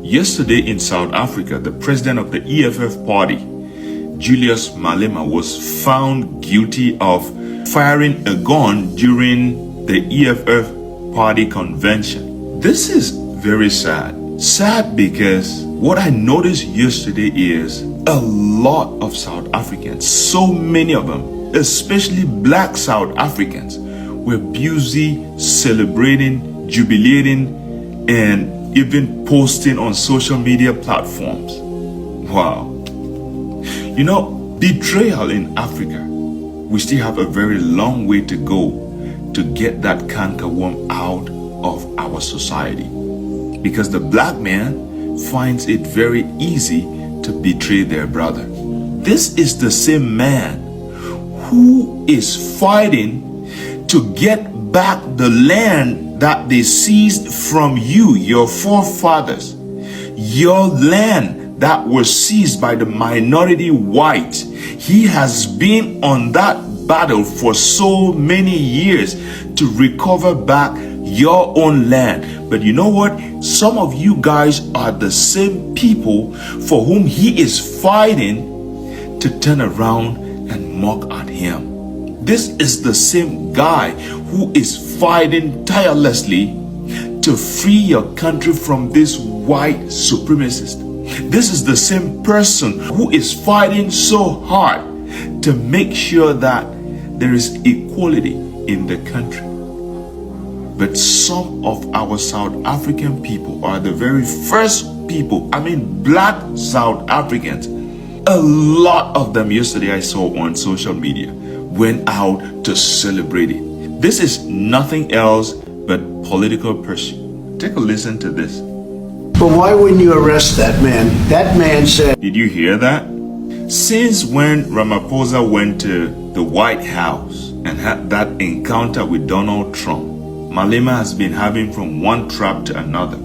Yesterday in South Africa, the president of the EFF party, Julius Malema, was found guilty of firing a gun during the EFF party convention. This is very sad. Sad because what I noticed yesterday is a lot of South Africans, so many of them, especially black South Africans, were busy celebrating, jubilating, and even posting on social media platforms. Wow. You know, betrayal in Africa, we still have a very long way to go to get that cankerworm out of our society. Because the black man finds it very easy to betray their brother. This is the same man who is fighting to get back the land that they seized from you, your forefathers. Your land that was seized by the minority white. He has been on that battle for so many years to recover back your own land. But you know what? Some of you guys are the same people for whom he is fighting to turn around and mock at him. This is the same guy who is fighting tirelessly to free your country from this white supremacist. This is the same person who is fighting so hard to make sure that there is equality in the country. But some of our South African people are the very first people, black South Africans. A lot of them yesterday I saw on social media went out to celebrate it. This is nothing else but political pursuit. Take a listen to this. But why wouldn't you arrest that man? That man said... Did you hear that? Since when Ramaphosa went to the White House and had that encounter with Donald Trump, Malema has been having from one trap to another.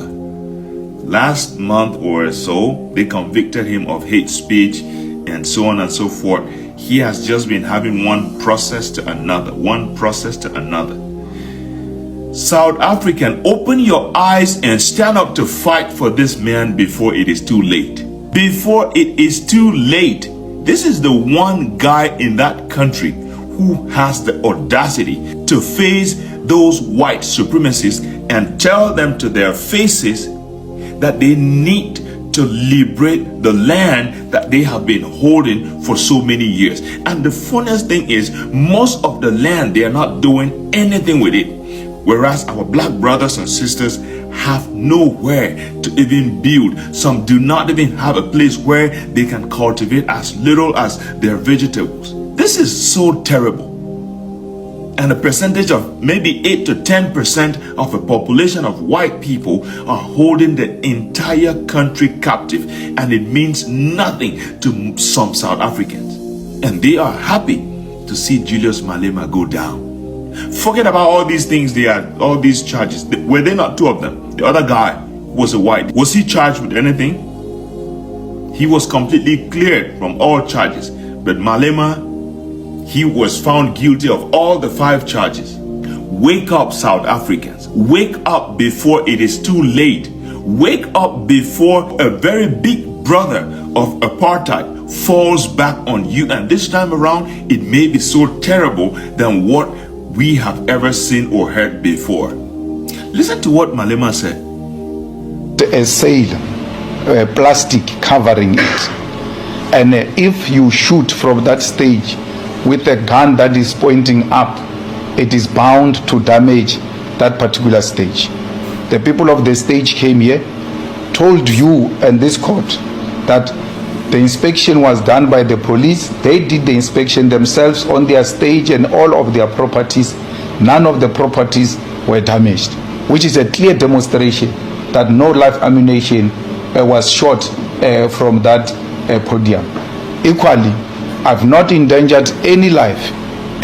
Last month or so, they convicted him of hate speech and so on and so forth. He has just been having one process to another. South African, open your eyes and stand up to fight for this man before it is too late. Before it is too late. This is the one guy in that country who has the audacity to face those white supremacists and tell them to their faces that they need to liberate the land that they have been holding for so many years. And the funniest thing is, most of the land, they are not doing anything with it. Whereas our black brothers and sisters have nowhere to even build. Some do not even have a place where they can cultivate as little as their vegetables. This is so terrible. And a percentage of maybe 8 to 10% of a population of white people are holding the entire country captive. And it means nothing to some South Africans. And they are happy to see Julius Malema go down. Forget about all these things, all these charges. Were they not two of them? The other guy was a white. Was he charged with anything? He was completely cleared from all charges. But Malema, he was found guilty of all the 5 charges. Wake up, South Africans. Wake up before it is too late. Wake up before a very big brother of apartheid falls back on you. And this time around, it may be so terrible than what we have ever seen or heard before. Listen to what Malema said. A sail, plastic covering it. And if you shoot from that stage with a gun that is pointing up, it is bound to damage that particular stage. The people of the stage came here, told you and this court that the inspection was done by the police. They did the inspection themselves on their stage and all of their properties. None of the properties were damaged, which is a clear demonstration that no live ammunition was shot from that podium. Equally, I've not endangered any life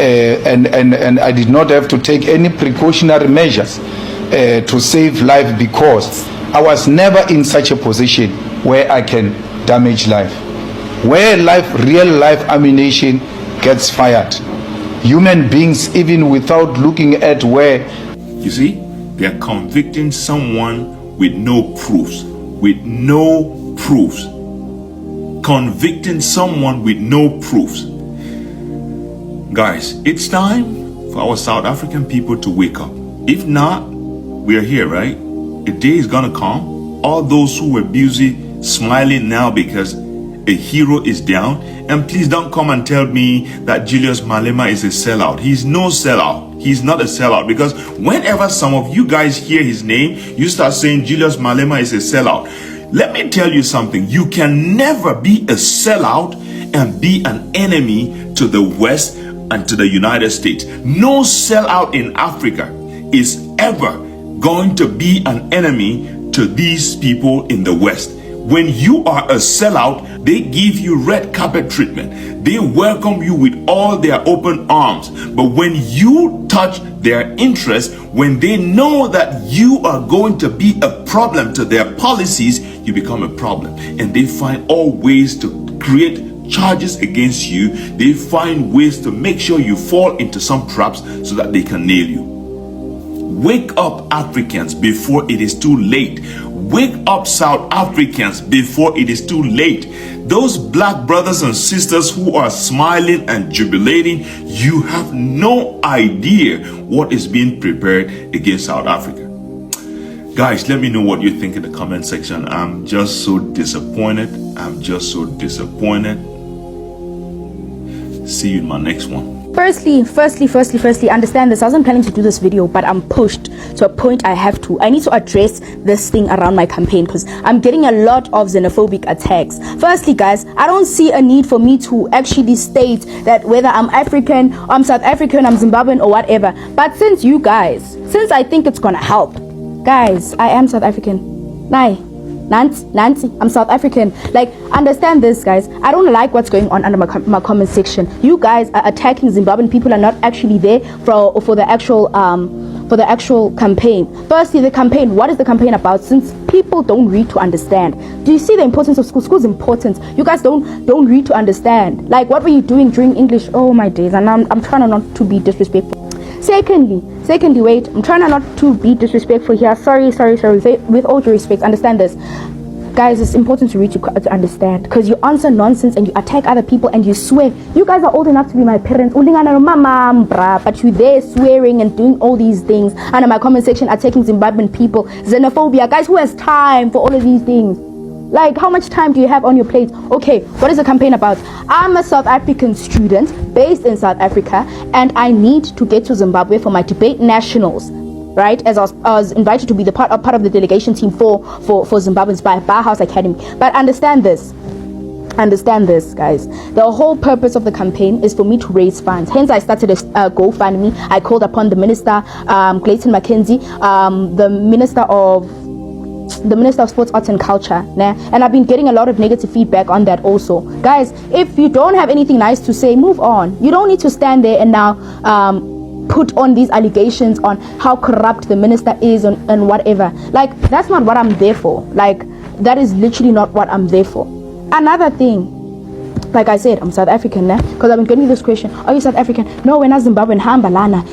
and I did not have to take any precautionary measures to save life because I was never in such a position where I can damage life. Where real life ammunition gets fired, human beings, even without looking at where. You see, they are convicting someone with no proofs. With no proofs. Convicting someone with no proofs. Guys, it's time for our South African people to wake up. If not, we're here, right? A day is gonna come. All those who were busy smiling now because a hero is down. And please don't come and tell me that Julius Malema is a sellout. He's no sellout. He's not a sellout, because whenever some of you guys hear his name, you start saying Julius Malema is a sellout. Let me tell you something. You can never be a sellout and be an enemy to the West and to the United States. No sellout in Africa is ever going to be an enemy to these people in the West. When you are a sellout, they give you red carpet treatment. They welcome you with all their open arms. But when you touch their interest, when they know that you are going to be a problem to their policies, you become a problem. And they find all ways to create charges against you. They find ways to make sure you fall into some traps so that they can nail you. Wake up, Africans, before it is too late. Wake up, South Africans, before it is too late. Those black brothers and sisters who are smiling and jubilating, you have no idea what is being prepared against South Africa. Guys, let me know what you think in the comment section. I'm just so disappointed. I'm just so disappointed. See you in my next one. Firstly, understand this. I wasn't planning to do this video, but I'm pushed to a point I have to. I need to address this thing around my campaign because I'm getting a lot of xenophobic attacks. Firstly, guys, I don't see a need for me to actually state that whether I'm African, or I'm South African, I'm Zimbabwean or whatever. But since I think it's gonna help. Guys, I am South African. Nancy, I'm South African. Like, understand this, guys. I don't like what's going on under my comment section. You guys are attacking Zimbabwean people, are not actually there for the actual campaign. Firstly, the campaign. What is the campaign about? Since people don't read to understand. Do you see the importance of school? School's important. You guys don't read to understand. Like, what were you doing during English? Oh my days. And I'm trying not to be disrespectful. Secondly, wait, I'm trying not to be disrespectful here. Sorry. With all due respect, understand this. Guys, it's important to read to understand, because you answer nonsense and you attack other people and you swear. You guys are old enough to be my parents, but you're there swearing and doing all these things under my comment section, attacking Zimbabwean people, xenophobia. Guys, who has time for all of these things? Like, how much time do you have on your plate? Okay, what is the campaign about? I'm a South African student based in South Africa, and I need to get to Zimbabwe for my debate nationals, right? As I was invited to be part of the delegation team for Zimbabweans by Barhouse Academy. But understand this, guys. The whole purpose of the campaign is for me to raise funds. Hence, I started a GoFundMe. I called upon the minister, Clayton McKenzie, the minister of Sports, Arts and Culture, and I've been getting a lot of negative feedback on that also. Guys, if you don't have anything nice to say, move on. You don't need to stand there and now put on these allegations on how corrupt the minister is and whatever. Like, that's not what I'm there for. Like, that is literally not what I'm there for. Another thing, like I said, I'm South African, because I've been getting this question. Are you South African? No, we're not Zimbabwean. Hambalana.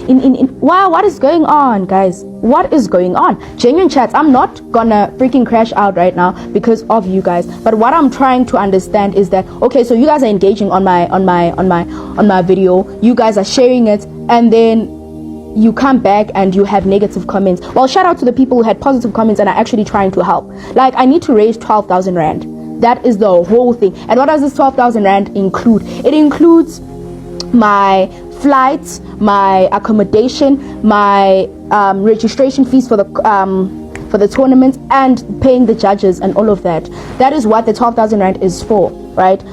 Wow, what is going on, guys? What is going on? Genuine chats. I'm not gonna freaking crash out right now because of you guys. But what I'm trying to understand is that, okay, so you guys are engaging on my video. You guys are sharing it, and then you come back and you have negative comments. Well, shout out to the people who had positive comments and are actually trying to help. Like, I need to raise 12,000 rand. That is the whole thing. And what does this 12,000 rand include? It includes my flights, my accommodation, my registration fees for the tournament, and paying the judges and all of that. That is what the 12,000 rand is for, right?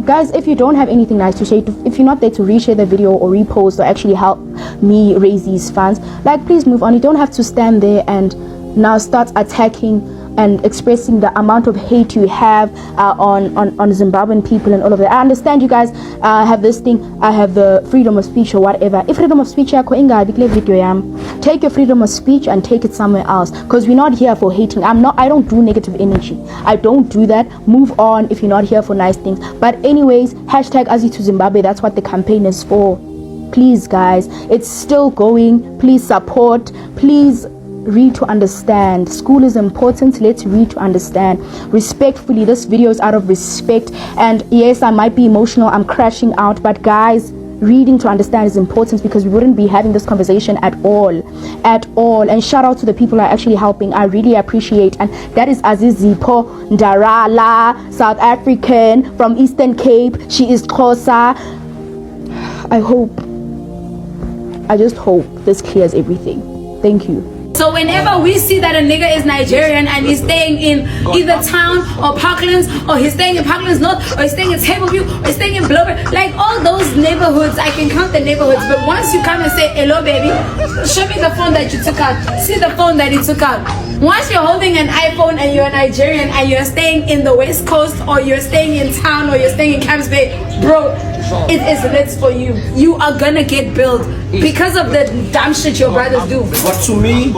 Guys, if you don't have anything nice to say, if you're not there to reshare the video or repost or actually help me raise these funds, like, please move on. You don't have to stand there and now start attacking and expressing the amount of hate you have on Zimbabwean people and all of that. I understand you guys have this thing, I have the freedom of speech or whatever. If freedom of speech, take your freedom of speech and take it somewhere else, because we're not here for hating. I don't do negative energy. I don't do that. Move on if you're not here for nice things. But anyways, hashtag Azi to Zimbabwe. That's what the campaign is for. Please, guys, it's still going. Please support. Please read to understand. School is important. Let's read to understand. Respectfully, this video is out of respect. And yes, I might be emotional. I'm crashing out. But guys, reading to understand is important, because we wouldn't be having this conversation at all. And shout out to the people who are actually helping. I really appreciate. And that is Azizipo Ndarala, South African from Eastern Cape. She is Xhosa. I just hope this clears everything. Thank you. So whenever we see that a nigga is Nigerian and he's staying in either town or Parklands, or he's staying in Parklands North, or he's staying in Tableview, or he's staying in Blower, like all those neighborhoods, I can count the neighborhoods. But once you come and say, hello baby, show me the phone that you took out, see the phone that he took out. Once you're holding an iPhone and you're Nigerian and you're staying in the West Coast, or you're staying in town, or you're staying in Camps Bay, bro, it is lit for you. You are gonna get billed because of the dumb shit your brothers do. But to me,